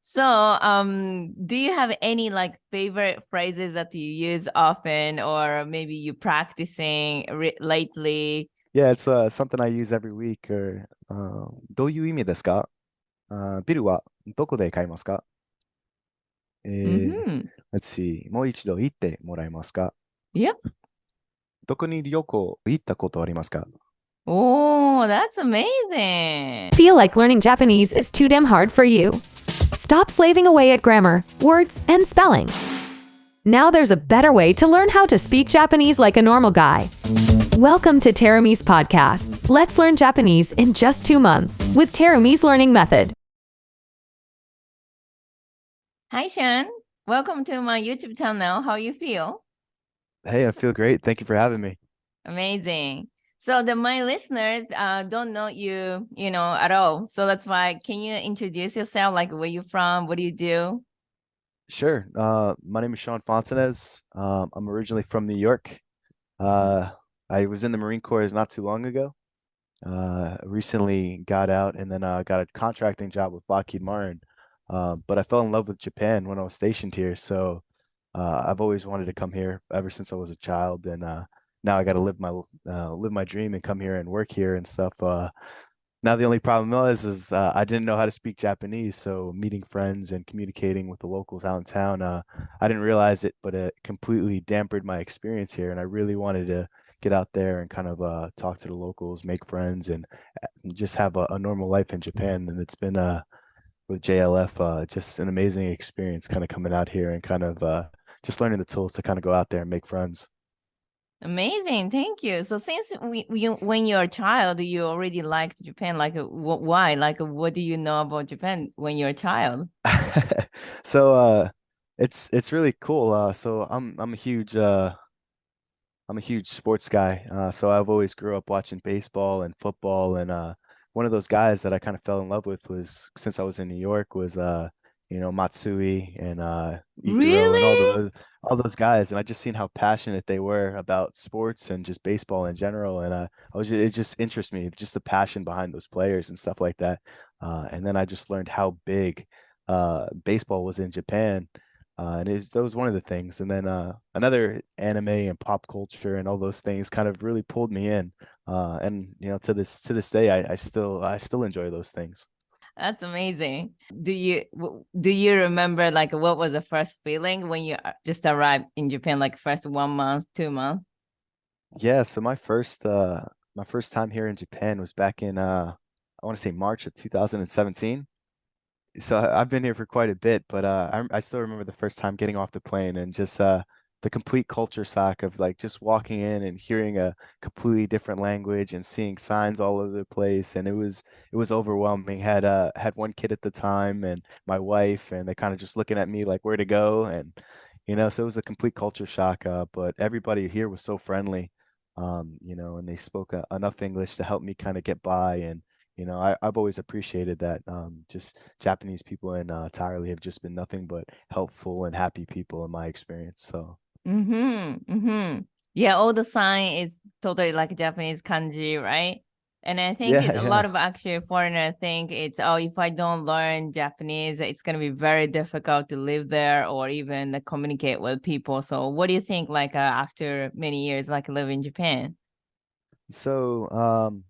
So, do you have any like favorite phrases that you use often, or maybe you practicing lately? Yeah, it's something I use every week. Or どういう意味ですか？ビルはどこで買いますか？Mm-hmm. let's see. もう一度言ってもらえますか？Yep. どこに旅行行ったことありますか？ Oh, that's amazing. Feel like learning Japanese is too damn hard for you? Stop slaving away at grammar, words, and spelling. Now there's a better way to learn how to speak Japanese like a normal guy. Welcome to Terumi's podcast. Let's learn Japanese in just 2 months with Terumi's learning method. Hi, Sean. Welcome to my YouTube channel. How you feel? Hey, I feel great. Thank you for having me. Amazing. So my listeners don't know you, at all. So that's why, can you introduce yourself? Like, where you from? What do you do? Sure. My name is Sean Fontanez. I'm originally from New York. Uh, I was in the Marine Corps not too long ago. Recently got out and then got a contracting job with Lockheed Martin. But I fell in love with Japan when I was stationed here. So I've always wanted to come here ever since I was a child, and now I got to live my dream and come here and work here and stuff. Now the only problem is I didn't know how to speak Japanese, so meeting friends and communicating with the locals out in town, I didn't realize it, but it completely dampened my experience here, and I really wanted to get out there and kind of talk to the locals, make friends, and just have a normal life in Japan. And it's been with JLF just an amazing experience, kind of coming out here and kind of just learning the tools to kind of go out there and make friends. Amazing, thank you. So since when you're a child, you already liked Japan. Like, why? Like, what do you know about Japan when you're a child? So it's really cool. So I'm a huge sports guy. So I've always grew up watching baseball and football, and one of those guys that I kind of fell in love with was since I was in New York was Matsui and Ichiro and Really? all those guys, and I just seen how passionate they were about sports and just baseball in general, and it just interests me, just the passion behind those players and stuff like that. And then I just learned how big baseball was in Japan. That was one of the things. And then another anime and pop culture and all those things kind of really pulled me in. And to this day, I still enjoy those things. That's amazing. Do you remember like what was the first feeling when you just arrived in Japan? Like first 1 month, 2 months? Yeah, so my first time here in Japan was back in I want to say March of 2017. So I've been here for quite a bit, but I still remember the first time getting off the plane and just the complete culture shock of like just walking in and hearing a completely different language and seeing signs all over the place, and it was overwhelming. Had one kid at the time and my wife, and they kind of just looking at me like where to go, and so it was a complete culture shock. But everybody here was so friendly, and they spoke enough English to help me kind of get by, and I've always appreciated that. Just Japanese people in Thailand have just been nothing but helpful and happy people in my experience. So Mm-hmm. Mm-hmm. Yeah, all the sign is totally like Japanese kanji, right? And I think yeah, a lot yeah. of actually foreigners think it's, oh, if I don't learn Japanese, it's gonna be very difficult to live there or even communicate with people. So what do you think like after many years like live in Japan? So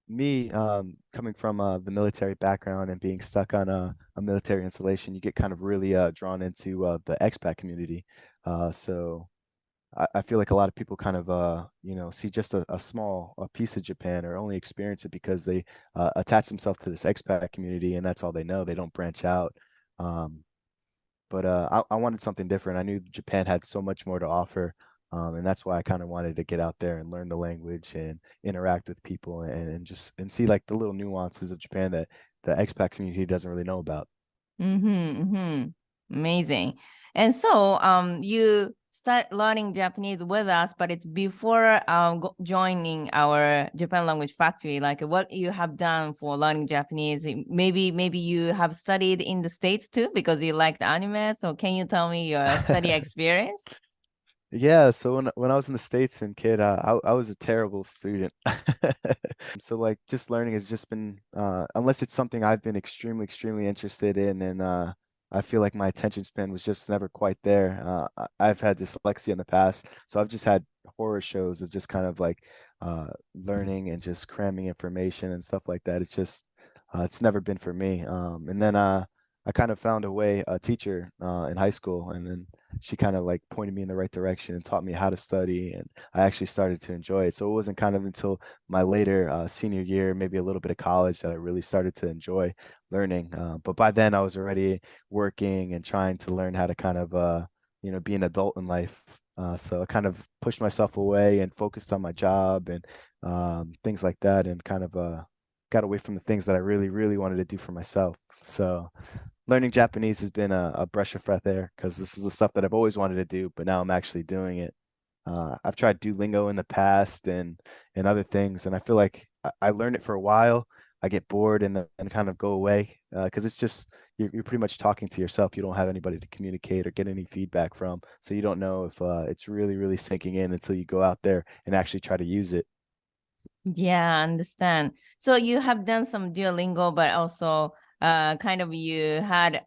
me coming from the military background and being stuck on a military installation, you get kind of really drawn into the expat community. So I feel like a lot of people kind of see just a small a piece of Japan or only experience it because they attach themselves to this expat community and that's all they know. They don't branch out. Um, but I wanted something different. I knew Japan had so much more to offer, and that's why I kind of wanted to get out there and learn the language and interact with people and just and see like the little nuances of Japan that the expat community doesn't really know about. Mm-hmm, mm-hmm. Amazing. And so you start learning Japanese with us, but it's before joining our Japan language factory, like what you have done for learning Japanese. Maybe you have studied in the States too because you liked anime. So can you tell me your study experience? Yeah, so when I was in the States and kid, I was a terrible student. So like just learning has just been unless it's something I've been extremely interested in and I feel like my attention span was just never quite there. I've had dyslexia in the past, so I've just had horror shows of just kind of like learning and just cramming information and stuff like that. It's never been for me. And then I kind of found a teacher in high school, and then she kind of like pointed me in the right direction and taught me how to study, and I actually started to enjoy it. So it wasn't kind of until my later senior year, maybe a little bit of college, that I really started to enjoy learning. But by then I was already working and trying to learn how to kind of be an adult in life. So I kind of pushed myself away and focused on my job and things like that, and kind of got away from the things that I really, really wanted to do for myself. So learning Japanese has been a breath of fresh air because this is the stuff that I've always wanted to do, but now I'm actually doing it. I've tried Duolingo in the past and other things, and I feel like I learn it for a while. I get bored and kind of go away because it's just you're pretty much talking to yourself. You don't have anybody to communicate or get any feedback from, so you don't know if it's really, really sinking in until you go out there and actually try to use it. Yeah, I understand. So you have done some Duolingo, but also kind of you had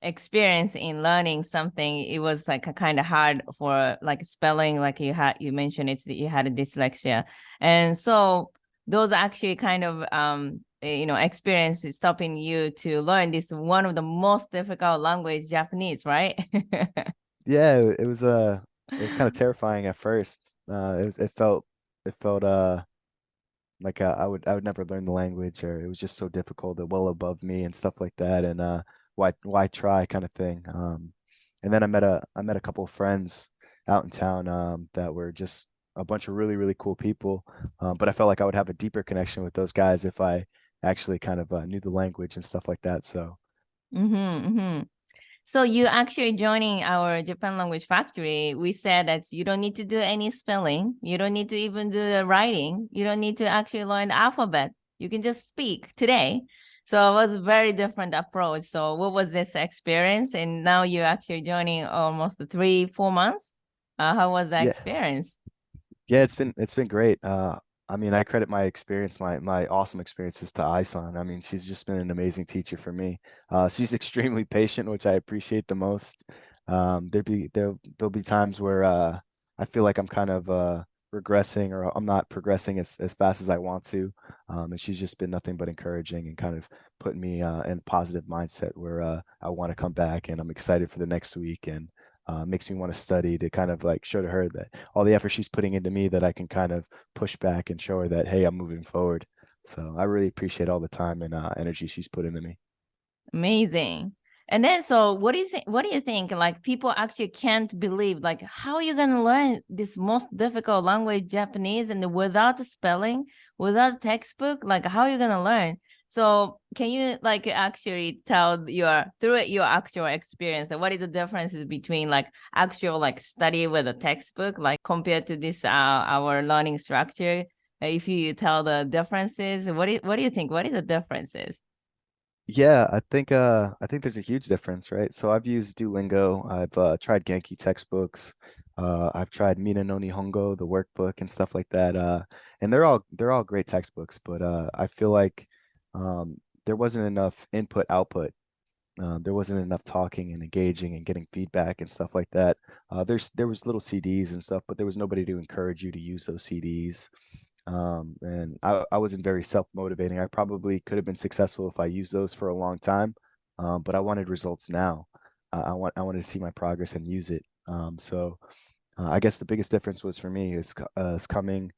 experience in learning something. It was like a kind of hard for like spelling, like you mentioned you had a dyslexia. And so those actually kind of experiences stopping you to learn this one of the most difficult language, Japanese, right? Yeah, it was kind of terrifying at first. It felt like I would never learn the language, or it was just so difficult and well above me and stuff like that, and why try kind of thing. And then I met a couple of friends out in town that were just a bunch of really, really cool people. But I felt like I would have a deeper connection with those guys if I actually kind of knew the language and stuff like that. So Mm-hmm. So you actually joining our Japan language factory, we said that you don't need to do any spelling. You don't need to even do the writing. You don't need to actually learn the alphabet. You can just speak today. So it was a very different approach. So what was this experience? And now you're actually joining almost 3-4 months. How was that yeah, experience? yeah, it's been great. I mean, I credit my experience, my awesome experiences to Aison. I mean, she's just been an amazing teacher for me. She's extremely patient, which I appreciate the most. There'll be times where I feel like I'm kind of regressing, or I'm not progressing as fast as I want to. And she's just been nothing but encouraging and kind of putting me in a positive mindset where I want to come back and I'm excited for the next week, and makes me want to study to kind of like show to her that all the effort she's putting into me, that I can kind of push back and show her that, hey, I'm moving forward. So I really appreciate all the time and energy she's put into me. Amazing. And then, so what do you think? What do you think? Like, people actually can't believe, like, how are you gonna learn this most difficult language, Japanese, and without spelling, without textbook? Like, how are you gonna learn? So, can you like actually tell through your actual experience, like, what is the differences between like actual like study with a textbook, like compared to this our learning structure? If you tell the differences, what do you think? What is the differences? Yeah, I think there's a huge difference, right? So I've used Duolingo, I've tried Genki textbooks, I've tried Mina no Nihongo, the workbook and stuff like that. And they're all great textbooks, but I feel like there wasn't enough input output. There wasn't enough talking and engaging and getting feedback and stuff like that. There was little CDs and stuff, but there was nobody to encourage you to use those CDs. And I wasn't very self-motivating. I probably could have been successful if I used those for a long time, but I wanted results now. I wanted to see my progress and use it. So I guess the biggest difference was for me is coming,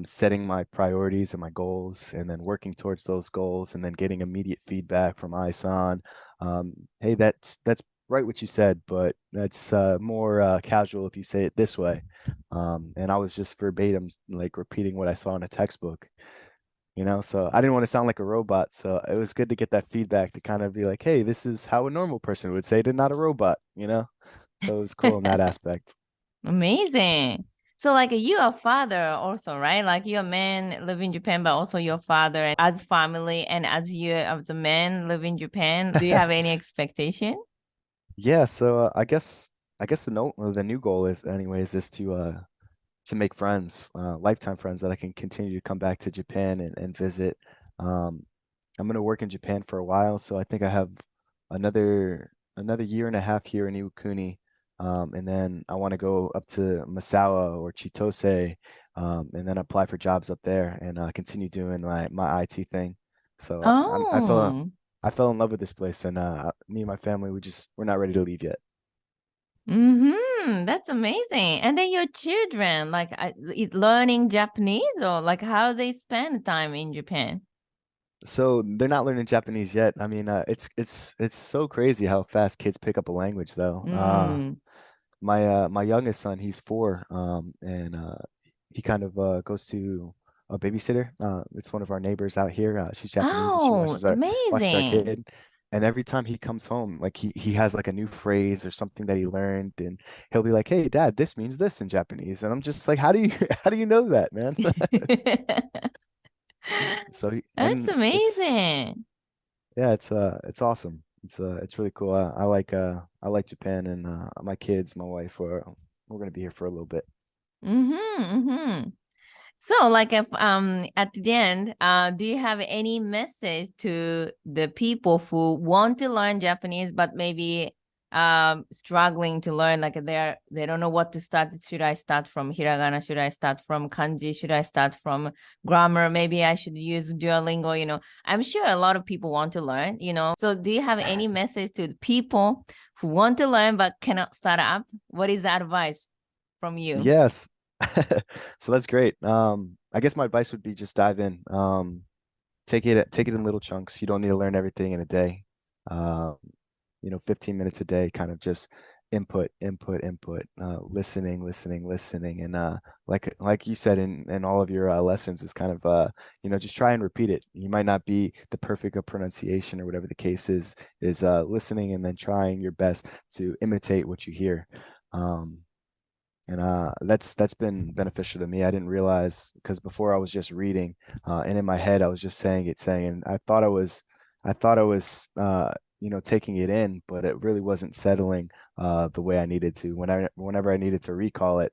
setting my priorities and my goals, and then working towards those goals, and then getting immediate feedback from Isan. Hey, that's right what you said, but that's more casual if you say it this way. And I was just verbatim, like repeating what I saw in a textbook. So I didn't want to sound like a robot. So it was good to get that feedback to kind of be like, hey, this is how a normal person would say it, and not a robot. So it was cool in that aspect. Amazing. So like you are father also, right? Like you're a man live in Japan, but also your father and as family and as you as a man live in Japan. Do you have any expectation? Yeah, so I guess the new goal is anyways is to make friends, lifetime friends that I can continue to come back to Japan and visit. Um, I'm gonna work in Japan for a while, so I think I have another year and a half here in Iwakuni. And then I want to go up to Masawa or Chitose, and then apply for jobs up there and continue doing my IT thing. So Oh. I fell in love with this place, and me and my family we're not ready to leave yet. Mm-hmm. That's amazing. And then your children, like, is learning Japanese, or like how they spend time in Japan? So they're not learning Japanese yet. I mean, it's so crazy how fast kids pick up a language, though. Mm. My youngest son, he's 4, and he kind of goes to a babysitter. It's one of our neighbors out here. She's Japanese, and she Oh, watches our amazing. kid. And every time he comes home, like he has like a new phrase or something that he learned, and he'll be like, "Hey, Dad, this means this in Japanese." And I'm just like, "How do you how do you know that, man?" So That's and it's amazing. yeah, it's awesome. It's really cool. I like Japan, and my kids, my wife, we're gonna be here for a little bit. Mm-hmm, mm-hmm. So, like, if at the end, do you have any message to the people who want to learn Japanese but maybe struggling to learn, like they don't know what to start? Should I start from hiragana? Should I start from kanji? Should I start from grammar? Maybe I should use Duolingo, I'm sure a lot of people want to learn. So do you have any message to the people who want to learn but cannot start up? What is the advice from you? Yes. So that's great. I guess my advice would be just dive in. Take it in little chunks. You don't need to learn everything in a day. Um, 15 minutes a day, kind of just input, listening, and like you said in all of your lessons, is kind of just try and repeat it. You might not be the perfect of pronunciation or whatever the case is listening and then trying your best to imitate what you hear. Um, and that's been beneficial to me. I didn't realize, because before I was just reading, and in my head I was just saying, and I thought I was taking it in, but it really wasn't settling the way I needed to. Whenever I needed to recall it,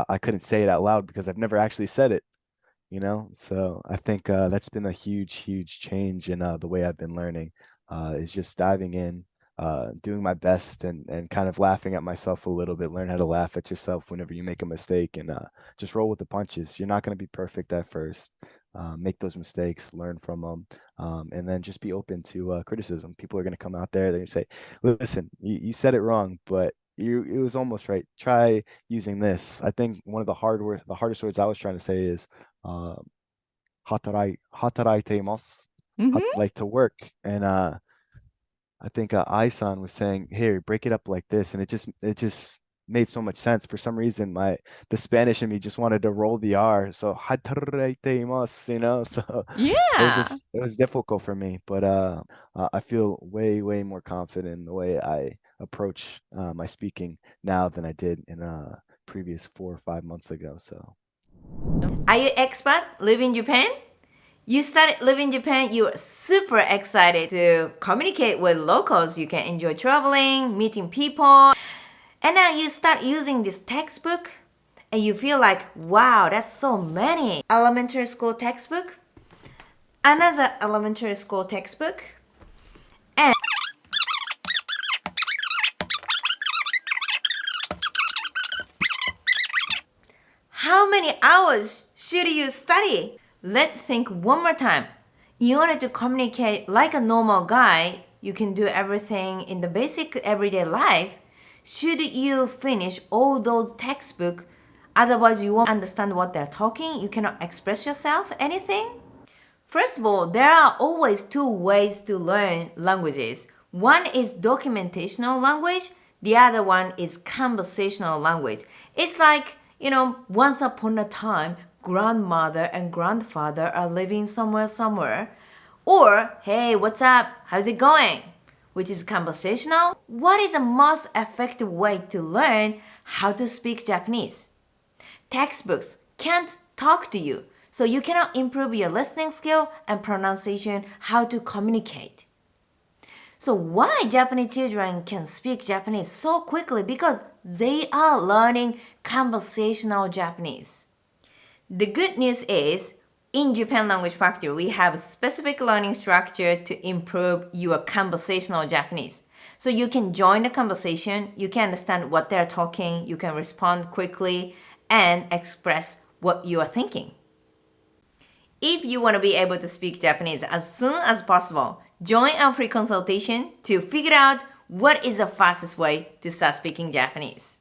I couldn't say it out loud because I've never actually said it. So I think that's been a huge change in the way I've been learning, is just diving in, doing my best, and kind of laughing at myself a little bit. Learn how to laugh at yourself whenever you make a mistake, and just roll with the punches. You're not going to be perfect at first. Make those mistakes, learn from them, and then just be open to criticism. People are going to come out there, they're going to say, listen, you said it wrong, but it was almost right. Try using this. I think one of the hardest words I was trying to say is uh, hataraiteimasu, Mm-hmm. like to work. And I think Ai-san was saying, "Here, break it up like this," and it just made so much sense. For some reason, the Spanish in me just wanted to roll the R. So hataraiteimasu. So Yeah. it was difficult for me, but I feel way more confident in the way I approach my speaking now than I did in previous 4 or 5 months ago. So. Are you expat? Live in Japan? You started living in Japan, you were super excited to communicate with locals. You can enjoy traveling, meeting people. And now you start using this textbook and you feel like, wow, that's so many. Elementary school textbook, another elementary school textbook, and how many hours should you study? Let's think one more time. In order to communicate like a normal guy, you can do everything in the basic everyday life. Should you finish all those textbooks? Otherwise, you won't understand what they're talking. You cannot express yourself, anything. First of all, there are always two ways to learn languages. One is documentational language, the other one is conversational language. It's like, once upon a time, grandmother and grandfather are living somewhere. Or, hey, what's up? How's it going? Which is conversational. What is the most effective way to learn how to speak Japanese? Textbooks can't talk to you, so you cannot improve your listening skill and pronunciation, how to communicate. So why Japanese children can speak Japanese so quickly? Because they are learning conversational Japanese. The good news is In Japan Language Factory, we have a specific learning structure to improve your conversational Japanese. So you can join the conversation, you can understand what they're talking, you can respond quickly, and express what you are thinking. If you want to be able to speak Japanese as soon as possible, join our free consultation to figure out what is the fastest way to start speaking Japanese.